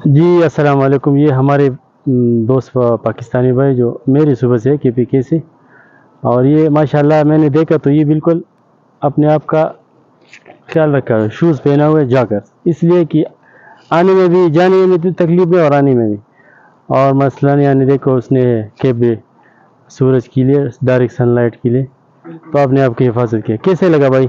جی السلام علیکم. یہ ہمارے دوست پاکستانی بھائی جو میری صوبہ سے کے پی کے سے، اور یہ ماشاءاللہ میں نے دیکھا تو یہ بالکل اپنے آپ کا خیال رکھا ہے، شوز پہنا ہوا ہے جا کر، اس لیے کہ آنے میں بھی جانے میں بھی تکلیف ہے اور آنے میں بھی. اور مثلاً یعنی دیکھو اس نے کیپ بھی سورج کے لیے ڈائریکٹ سن لائٹ کے لیے، تو اپنے آپ کی حفاظت کی. کیسے لگا بھائی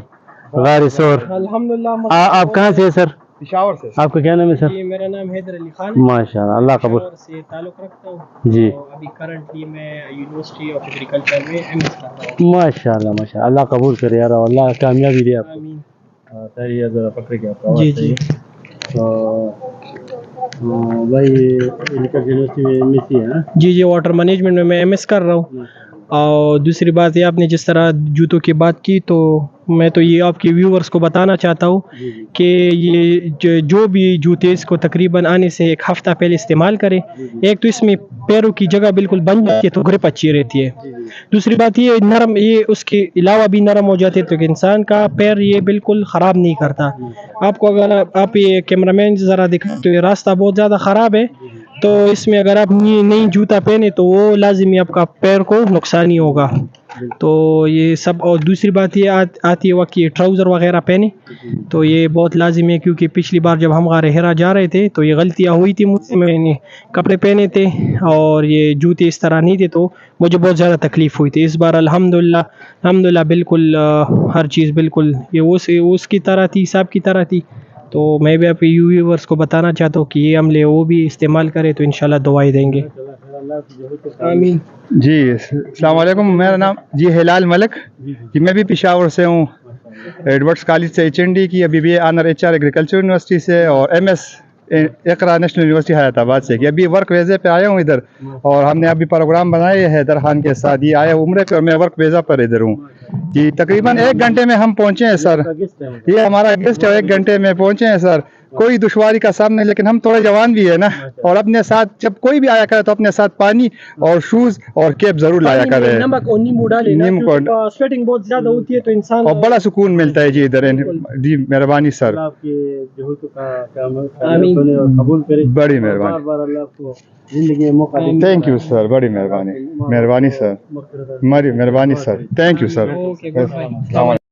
غارث؟ اور الحمدللہ آپ کہاں سے ہیں سر؟ پشاور سے. آپ کا کیا نام ہے سر؟ جی میرا نام حیدر علی خان ہے. ماشاء اللہ، اللہ قبول. پشاور سے تعلق رکھتا ہوں. جی ابھی کرنٹلی میں یونیورسٹی آف ایگریکلچر میں ایم ایس کر رہا ہوں. ماشاء اللہ ماشاء اللہ، اللہ قبول کرے یار، اللہ کامیابی دے آپ کو. آمین. سر یہ ذرا پکڑ کے آپ کا جی آواز جی تو بھائی ایگریکلچر یونیورسٹی میں ایم ایس سی ہے نا؟ جی جی واٹر مینجمنٹ میں میں ایم ایس کر رہا ہوں. اور دوسری بات یہ آپ نے جس طرح جوتوں کی بات کی، تو میں تو یہ آپ کے ویورز کو بتانا چاہتا ہوں کہ یہ جو بھی جوتے اس کو تقریباً آنے سے ایک ہفتہ پہلے استعمال کریں. ایک تو اس میں پیروں کی جگہ بالکل بن جاتی ہے تو گرپ اچھی رہتی ہے. دوسری بات یہ نرم، یہ اس کے علاوہ بھی نرم ہو جاتے تو انسان کا پیر یہ بالکل خراب نہیں کرتا. آپ کو اگر آپ یہ کیمرہ مین ذرا دکھائیں تو یہ راستہ بہت زیادہ خراب ہے، تو اس میں اگر آپ نئی جوتا پہنے تو وہ لازمی آپ کا پیر کو نقصان ہی ہوگا. تو یہ سب. اور دوسری بات یہ آتی ہے وقت یہ ٹراؤزر وغیرہ پہنے تو یہ بہت لازمی ہے، کیونکہ پچھلی بار جب ہم غار ہرا جا رہے تھے تو یہ غلطیاں ہوئی تھی مجھ سے. میں نے کپڑے پہنے تھے اور یہ جوتے اس طرح نہیں تھے تو مجھے بہت زیادہ تکلیف ہوئی تھی. اس بار الحمدللہ بالکل ہر چیز بالکل یہ اس کی طرح تھی، حساب کی طرح تھی. تو میں بھی آپ ویورز کو بتانا چاہتا ہوں کہ یہ عملے وہ بھی استعمال کرے تو انشاءاللہ دعائیں دیں گے. آمین. جی السلام علیکم. میرا نام جی ہلال ملک جی، میں بھی پشاور سے ہوں. ایڈورڈس کالج سے ایچ این ڈی کی، ابھی بھی honour H R agriculture university سے، اور M S Iqra national university Hayatabad سے کی. ابھی ورک ویزے پہ آیا ہوں ادھر، اور ہم نے ابھی پروگرام بنائے ہے حیدر خان کے ساتھ. یہ آیا عمرے پہ اور میں ورک ویزا پر ادھر ہوں. جی تقریباً 1 گھنٹے میں ہم پہنچے ہیں سر. یہ ہمارا گیسٹ ہے، 1 گھنٹے میں پہنچے ہیں سر. کوئی دشواری کا سامنا نہیں، لیکن ہم تھوڑے جوان بھی ہے نا، اور اپنے ساتھ جب کوئی بھی آیا کرے تو اپنے ساتھ پانی اور شوز اور کیپ ضرور لایا کرے. نمک اور نیمبو ڈالے، سویٹنگ بہت زیادہ ہوتی ہے تو انسان اور بڑا سکون ملتا ہے جی ادھر. جی مہربانی سر، قبول کرے، بڑی مہربانی. بار اللہ آپ کو زندگی میں موقع دے. تھینک یو سر، بڑی مہربانی. مہربانی سر، مہربانی سر. Thank you sir. السلام علیکم.